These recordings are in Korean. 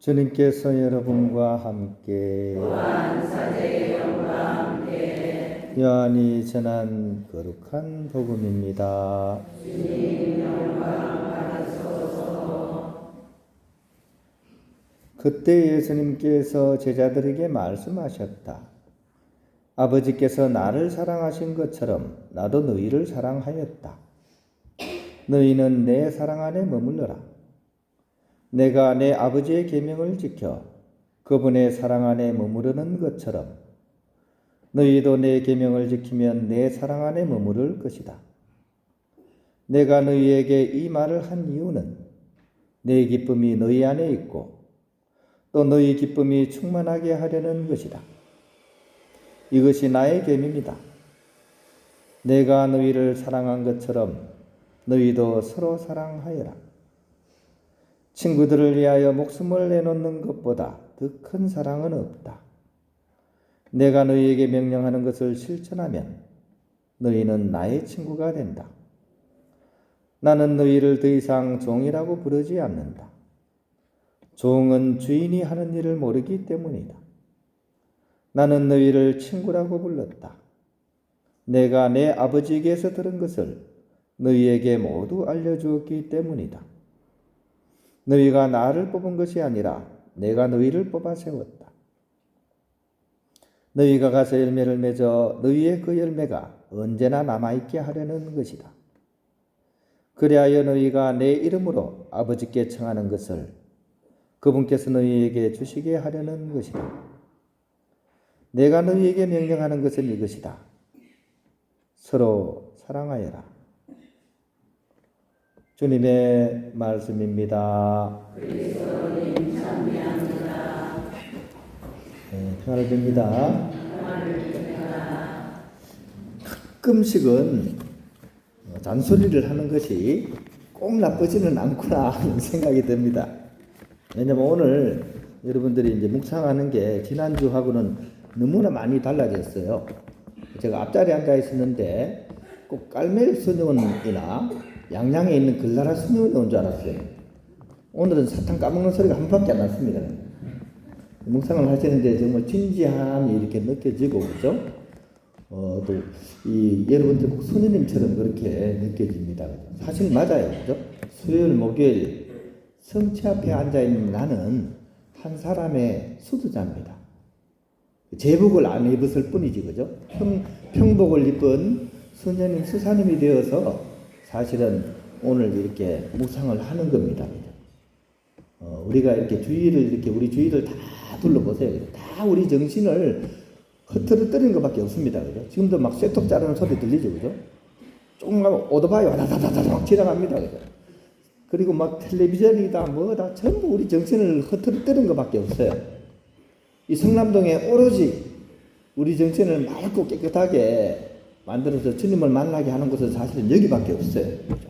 주님께서 여러분과 함께 요한이 전한 거룩한 복음입니다. 그때 예수님께서 제자들에게 말씀하셨다. 아버지께서 나를 사랑하신 것처럼 나도 너희를 사랑하였다. 너희는 내 사랑 안에 머물러라. 내가 내 아버지의 계명을 지켜 그분의 사랑 안에 머무르는 것처럼 너희도 내 계명을 지키면 내 사랑 안에 머무를 것이다. 내가 너희에게 이 말을 한 이유는 내 기쁨이 너희 안에 있고 또 너희 기쁨이 충만하게 하려는 것이다. 이것이 나의 계명이다. 내가 너희를 사랑한 것처럼 너희도 서로 사랑하여라. 친구들을 위하여 목숨을 내놓는 것보다 더 큰 사랑은 없다. 내가 너희에게 명령하는 것을 실천하면 너희는 나의 친구가 된다. 나는 너희를 더 이상 종이라고 부르지 않는다. 종은 주인이 하는 일을 모르기 때문이다. 나는 너희를 친구라고 불렀다. 내가 내 아버지에게서 들은 것을 너희에게 모두 알려주었기 때문이다. 너희가 나를 뽑은 것이 아니라 내가 너희를 뽑아 세웠다. 너희가 가서 열매를 맺어 너희의 그 열매가 언제나 남아있게 하려는 것이다. 그리하여 너희가 내 이름으로 아버지께 청하는 것을 그분께서 너희에게 주시게 하려는 것이다. 내가 너희에게 명령하는 것은 이것이다. 서로 사랑하여라. 주님의 말씀입니다. 그리스도님 찬미합니다. 평안을 빕니다. 가끔씩은 잔소리를 하는 것이 꼭 나쁘지는 않구나 하는 생각이 듭니다. 왜냐면 오늘 여러분들이 이제 묵상하는 게 지난주하고는 너무나 많이 달라졌어요. 제가 앞자리에 앉아 있었는데 꼭 깔멜 수녀원이나 양양에 있는 글라라 수녀원이 온 줄 알았어요. 오늘은 사탕 까먹는 소리가 한 번밖에 안 났습니다. 묵상을 하시는데 정말 진지함이 이렇게 느껴지고, 그죠? 또, 여러분들 꼭 수녀님처럼 그렇게 느껴집니다. 사실 맞아요. 그죠? 수요일, 목요일, 성체 앞에 앉아있는 나는 한 사람의 수도자입니다. 제복을 안 입었을 뿐이지, 그죠? 평복을 입은 수녀님, 수사님이 되어서 사실은 오늘 이렇게 묵상을 하는 겁니다. 우리가 이렇게 우리 주위를 다 둘러보세요. 다 우리 정신을 흐트러뜨리는 것밖에 없습니다. 그죠? 지금도 막 쇠톱 자르는 소리 들리죠, 그죠? 조금 가면 오토바이 와다다다다 막 지나갑니다. 그죠? 그리고 막 텔레비전이다, 뭐다, 전부 우리 정신을 흐트러뜨리는 것밖에 없어요. 이 성남동에 오로지 우리 정신을 맑고 깨끗하게 만들어서 주님을 만나게 하는 곳은 사실은 여기밖에 없어요. 그렇죠?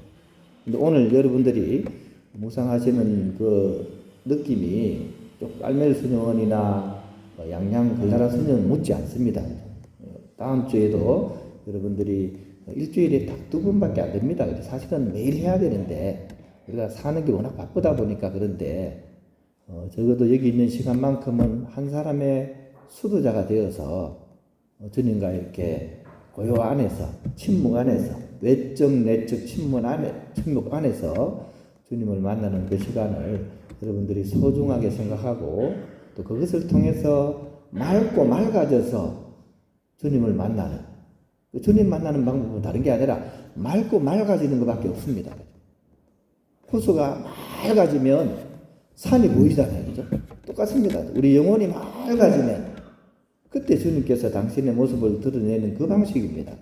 근데 오늘 여러분들이 묵상하시는 그 느낌이 쪽 깔멜 수녀원이나 양양 글라라 수녀원 묻지 않습니다. 다음 주에도 여러분들이 일주일에 딱 2번밖에 안 됩니다. 사실은 매일 해야 되는데 우리가 사는 게 워낙 바쁘다 보니까 그런데 적어도 여기 있는 시간만큼은 한 사람의 수도자가 되어서 주님과 이렇게 고요 안에서, 침묵 안에서, 외적, 내적 침묵 안에서 주님을 만나는 그 시간을 여러분들이 소중하게 생각하고 또 그것을 통해서 맑고 맑아져서 주님을 만나는, 주님 만나는 방법은 다른 게 아니라 맑고 맑아지는 것밖에 없습니다. 호수가 맑아지면 산이 보이잖아요. 그죠? 똑같습니다. 우리 영혼이 맑아지면 그때 주님께서 당신의 모습을 드러내는 그 방식입니다.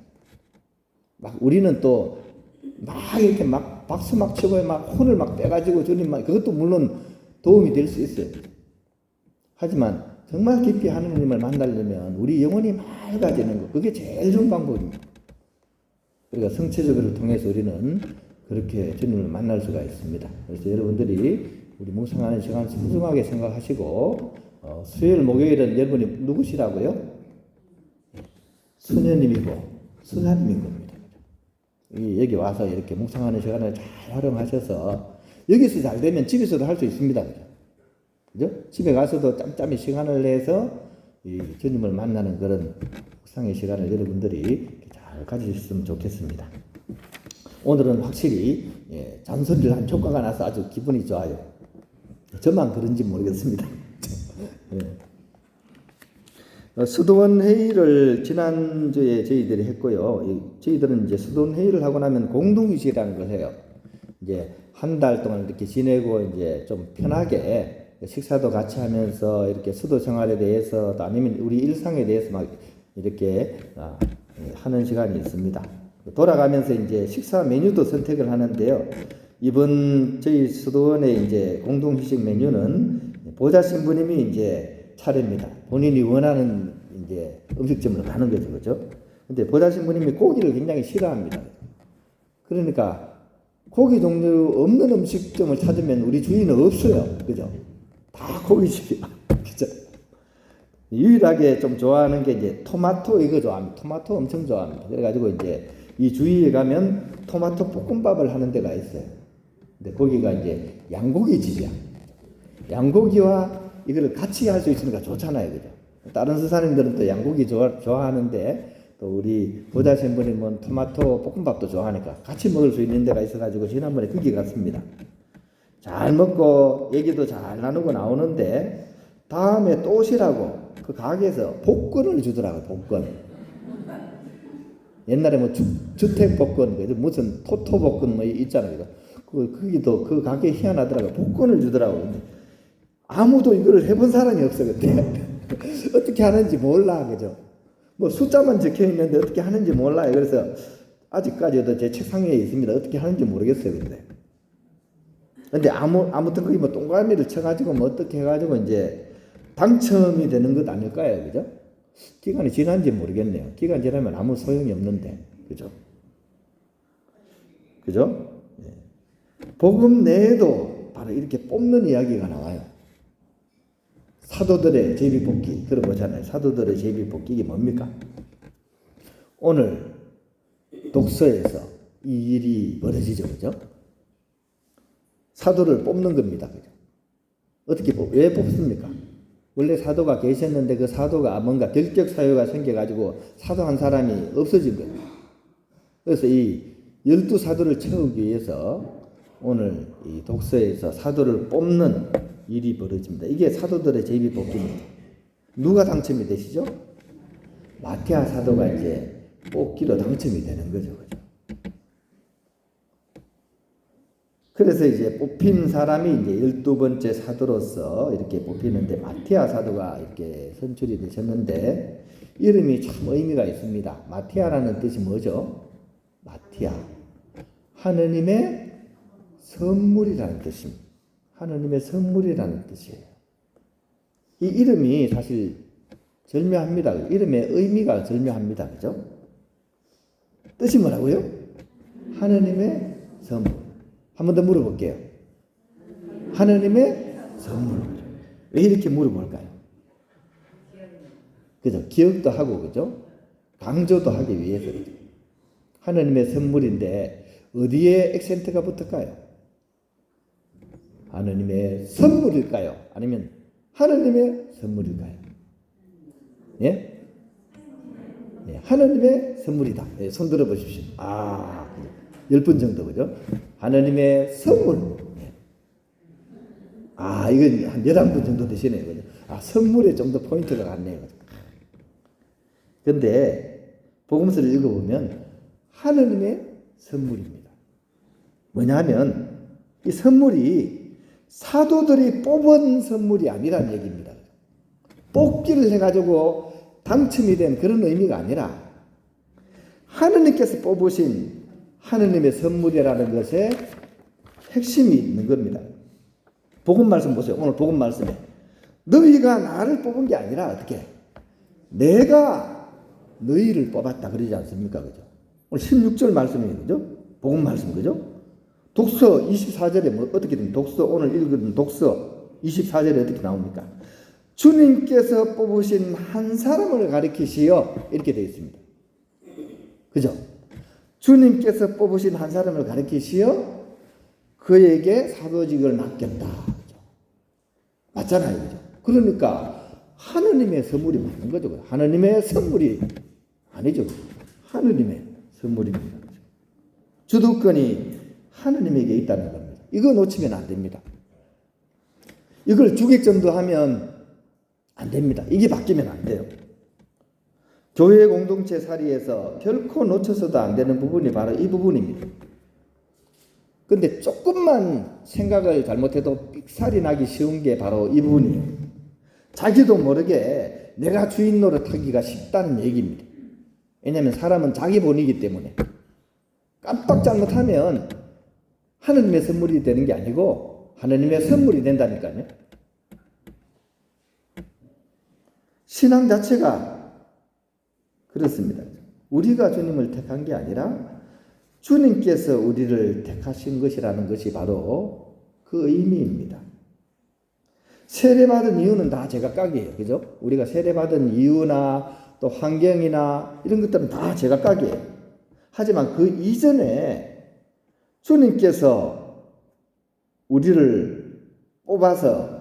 막 우리는 또 막 이렇게 막 박수 막 치고 막 혼을 막 빼가지고 주님만, 그것도 물론 도움이 될 수 있어요. 하지만 정말 깊이 하느님을 만나려면 우리 영혼이 맑아지는 것, 그게 제일 좋은 방법입니다. 그러니까 성체적으로 통해서 우리는 그렇게 주님을 만날 수가 있습니다. 그래서 여러분들이 우리 묵상하는 시간 소중하게 생각하시고 수요일 목요일은 여러분이 누구시라고요? 수녀님이고 수사님인 겁니다. 여기 와서 이렇게 묵상하는 시간을 잘 활용하셔서 여기서 잘 되면 집에서도 할 수 있습니다. 그죠? 집에 가서도 짬짬이 시간을 내서 이 주님을 만나는 그런 묵상의 시간을 여러분들이 잘 가지셨으면 좋겠습니다. 오늘은 확실히 잔소리를 한 효과가 나서 아주 기분이 좋아요. 저만 그런지 모르겠습니다. 수도원 회의를 지난주에 저희들이 했고요. 저희들은 이제 수도원 회의를 하고 나면 공동의식이라는 걸 해요. 이제 한 달 동안 이렇게 지내고 이제 좀 편하게 식사도 같이 하면서 이렇게 수도 생활에 대해서 또 아니면 우리 일상에 대해서 막 이렇게 하는 시간이 있습니다. 돌아가면서 이제 식사 메뉴도 선택을 하는데요. 이번 저희 수도원의 이제 공동회식 메뉴는 보좌 신부님이 이제 차례입니다. 본인이 원하는 이제 음식점으로 가는 거죠, 그죠? 근데 보좌 신부님이 고기를 굉장히 싫어합니다. 그러니까 고기 종류 없는 음식점을 찾으면 우리 주위는 없어요, 그죠? 다 고기집이야, 그죠? 유일하게 좀 좋아하는 게 이제 토마토 이거 좋아합니다. 토마토 엄청 좋아합니다. 그래가지고 이제 이 주위에 가면 토마토 볶음밥을 하는 데가 있어요. 근데 거기가 이제 양고기 집이야. 양고기와 이거를 같이 할 수 있으니까 좋잖아요, 그죠? 다른 스사님들은 또 양고기 좋아하는데 또 우리 보좌 신부님은 토마토 볶음밥도 좋아하니까 같이 먹을 수 있는 데가 있어가지고 지난번에 거기 갔습니다. 잘 먹고 얘기도 잘 나누고 나오는데 다음에 또 오시라고 그 가게에서 복권을 주더라고요. 복권. 옛날에 뭐 주택 복권, 무슨 토토 복권 뭐 있잖아요. 거기도 그 가게 희한하더라고요. 복권을 주더라고요. 근데 아무도 이거를 해본 사람이 없어 그때. 어떻게 하는지 몰라, 그죠? 뭐 숫자만 적혀 있는데 어떻게 하는지 몰라요. 그래서 아직까지도 제 책상 위에 있습니다. 어떻게 하는지 모르겠어요, 근데 아무튼 거기 뭐 동그라미를 쳐가지고 뭐 어떻게 해가지고 이제 당첨이 되는 것 아닐까요, 그죠? 기간이 지난지 모르겠네요. 기간 지나면 아무 소용이 없는데, 그죠? 그죠? 복음 내에도 바로 이렇게 뽑는 이야기가 나와요. 사도들의 제비뽑기 들어보잖아요. 사도들의 제비뽑기 이게 뭡니까? 오늘 독서에서 이 일이 벌어지죠, 그죠? 사도를 뽑는 겁니다, 그죠? 어떻게 왜 뽑습니까? 원래 사도가 계셨는데 그 사도가 뭔가 결격 사유가 생겨가지고 사도 한 사람이 없어진 거예요. 그래서 이 12사도를 채우기 위해서 오늘 이 독서에서 사도를 뽑는 일이 벌어집니다. 이게 사도들의 제비뽑기입니다. 누가 당첨이 되시죠? 마태아 사도가 이제 뽑기로 당첨이 되는 거죠. 그죠? 그래서 이제 뽑힌 사람이 이제 12번째 사도로서 이렇게 뽑히는데 마태아 사도가 이렇게 선출이 되셨는데 이름이 참 의미가 있습니다. 마태아라는 뜻이 뭐죠? 마티아. 하느님의 선물이라는 뜻입니다. 하느님의 선물이라는 뜻이에요. 이 이름이 사실 절묘합니다. 이름의 의미가 절묘합니다. 그죠? 뜻이 뭐라고요? 하느님의 선물. 한 번 더 물어볼게요. 하느님의 선물. 왜 이렇게 물어볼까요? 그죠? 기억도 하고, 그죠? 강조도 하기 위해서. 그죠? 하느님의 선물인데, 어디에 액센트가 붙을까요? 하느님의 선물일까요? 아니면 하느님의 선물일까요? 예? 예, 하느님의 선물이다. 예, 손 들어 보십시오. 10분 정도, 그죠? 하느님의 선물. 예. 이건 한 11분 정도 되시네요. 그죠? 선물에 좀 더 포인트가 갔네요. 그런데 복음서를 읽어보면 하느님의 선물입니다. 뭐냐면 이 선물이 사도들이 뽑은 선물이 아니란 얘기입니다. 뽑기를 해가지고 당첨이 된 그런 의미가 아니라 하느님께서 뽑으신 하느님의 선물이라는 것에 핵심이 있는 겁니다. 복음 말씀 보세요. 오늘 복음 말씀에 너희가 나를 뽑은 게 아니라 어떻게? 내가 너희를 뽑았다 그러지 않습니까? 그죠? 오늘 16절 말씀이에요. 그죠? 복음 말씀, 그죠? 독서 24절에 뭐 어떻게 됩니까? 독서 오늘 읽은 독서 24절에 어떻게 나옵니까? 주님께서 뽑으신 한 사람을 가리키시어 이렇게 되어 있습니다. 그죠? 주님께서 뽑으신 한 사람을 가리키시어 그에게 사도직을 맡겼다. 그죠? 맞잖아요. 그죠? 그러니까 하느님의 선물이 맞는 거죠. 하느님의 선물이 아니죠. 하느님의 선물입니다. 그죠? 주도권이 하느님에게 있다는 겁니다. 이거 놓치면 안 됩니다. 이걸 주객전도하면 안 됩니다. 이게 바뀌면 안 돼요. 교회 공동체 살이에서 결코 놓쳐서도 안 되는 부분이 바로 이 부분입니다. 근데 조금만 생각을 잘못해도 삑살이 나기 쉬운 게 바로 이 부분이에요. 자기도 모르게 내가 주인 노릇하기가 쉽다는 얘기입니다. 왜냐하면 사람은 자기 본이기 때문에 깜빡 잘못하면 하느님의 선물이 되는 게 아니고 하느님의 선물이 된다니까요. 신앙 자체가 그렇습니다. 우리가 주님을 택한 게 아니라 주님께서 우리를 택하신 것이라는 것이 바로 그 의미입니다. 세례받은 이유는 다 제각각이에요. 그죠? 우리가 세례받은 이유나 또 환경이나 이런 것들은 다 제각각이에요. 하지만 그 이전에 주님께서 우리를 뽑아서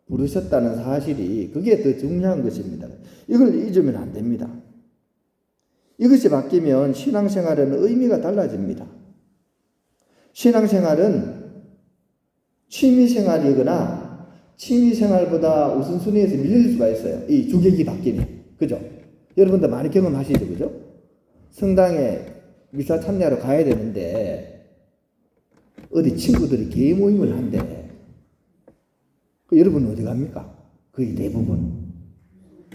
부르셨다는 사실이 그게 더 중요한 것입니다. 이걸 잊으면 안 됩니다. 이것이 바뀌면 신앙생활은 의미가 달라집니다. 신앙생활은 취미생활이거나 취미생활보다 우선순위에서 밀릴 수가 있어요. 이 주객이 바뀌면. 그죠? 여러분들 많이 경험하시죠? 그죠? 성당에 미사 참여하러 가야 되는데 어디 친구들이 개회 모임을 한대. 여러분은 어디 갑니까? 거의 대부분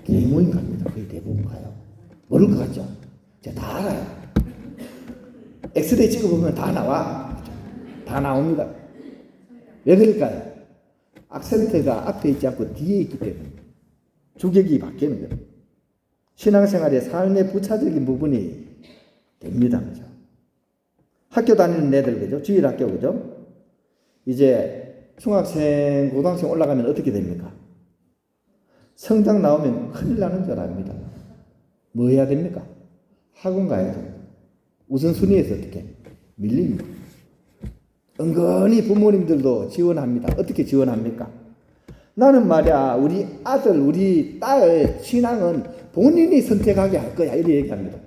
개회 모임 갑니다. 거의 대부분 가요. 모를 것 같죠? 제가 다 알아요. 엑스레이 찍어보면 다 나와. 다 나옵니다. 왜 그럴까요? 악센트가 앞에 있지 않고 뒤에 있기 때문에 주객이 바뀌는 거예요. 신앙생활의 삶의 부차적인 부분이 됩니다. 그죠? 학교 다니는 애들, 그죠? 주일학교, 그죠? 이제 중학생, 고등학생 올라가면 어떻게 됩니까? 성장 나오면 큰일 나는 줄 압니다. 뭐 해야 됩니까? 학원 가야 돼요. 우선순위에서 어떻게? 밀립니다. 은근히 부모님들도 지원합니다. 어떻게 지원합니까? 나는 말이야, 우리 아들, 우리 딸 신앙은 본인이 선택하게 할 거야. 이렇게 얘기합니다.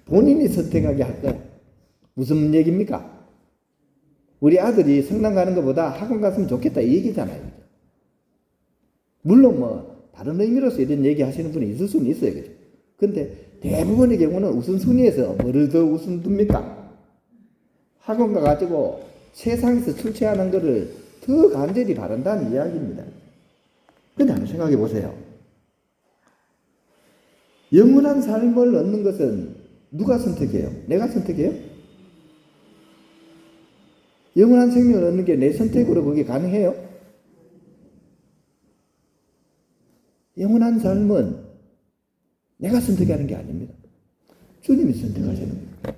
본인이 선택하게 할 거야. 무슨 얘기입니까? 우리 아들이 성당 가는 것보다 학원 갔으면 좋겠다. 이 얘기잖아요. 물론 뭐 다른 의미로서 이런 얘기 하시는 분이 있을 수는 있어요. 그죠? 근데 대부분의 경우는 우선순위에서 뭐를 더 우선 둡니까? 학원 가가지고 세상에서 출제하는 것을 더 간절히 바란다는 이야기입니다. 근데 한번 생각해 보세요. 영원한 삶을 얻는 것은 누가 선택해요? 내가 선택해요? 영원한 생명을 얻는 게 내 선택으로 그게 가능해요? 영원한 삶은 내가 선택하는 게 아닙니다. 주님이 선택하시는 거예요.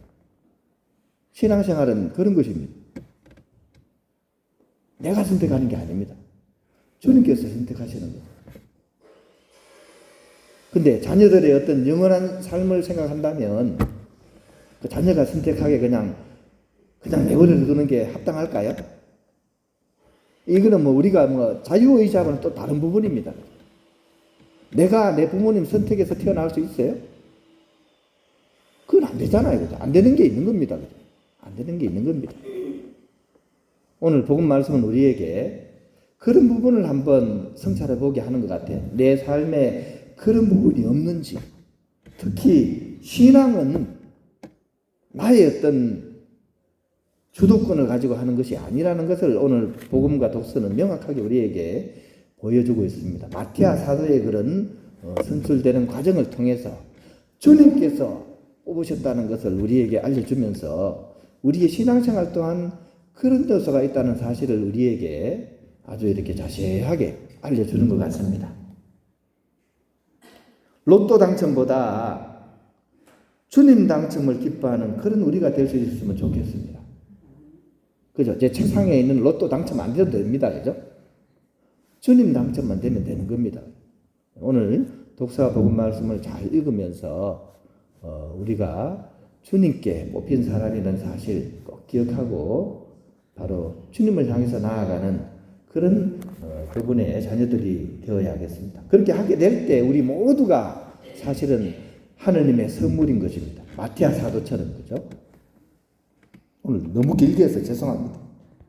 신앙생활은 그런 것입니다. 내가 선택하는 게 아닙니다. 주님께서 선택하시는 거예요. 근데 자녀들의 어떤 영원한 삶을 생각한다면 그 자녀가 선택하게 그냥 내버려 두는 게 합당할까요? 이거는 뭐 우리가 뭐 자유의지하고는 또 다른 부분입니다. 내가 내 부모님 선택해서 태어날 수 있어요? 그건 안 되잖아요. 그죠? 안 되는 게 있는 겁니다. 그죠? 안 되는 게 있는 겁니다. 오늘 복음 말씀은 우리에게 그런 부분을 한번 성찰해 보게 하는 것 같아요. 내 삶에 그런 부분이 없는지, 특히 신앙은 나의 어떤 주도권을 가지고 하는 것이 아니라는 것을 오늘 복음과 독서는 명확하게 우리에게 보여주고 있습니다. 마티아 사도의 그런 선출되는 과정을 통해서 주님께서 뽑으셨다는 것을 우리에게 알려주면서 우리의 신앙생활 또한 그런 요소가 있다는 사실을 우리에게 아주 이렇게 자세하게 알려주는 것 같습니다. 로또 당첨보다 주님 당첨을 기뻐하는 그런 우리가 될 수 있으면 좋겠습니다. 그죠? 제 책상에 있는 로또 당첨 안 돼도 됩니다. 그죠? 주님 당첨만 되면 되는 겁니다. 오늘 독사 복음 말씀을 잘 읽으면서 우리가 주님께 뽑힌 사람이라는 사실 꼭 기억하고 바로 주님을 향해서 나아가는 그런 그분의 자녀들이 되어야겠습니다. 그렇게 하게 될 때 우리 모두가 사실은 하느님의 선물인 것입니다. 마티아 사도처럼. 그죠? 오늘 너무 길게 해서 죄송합니다.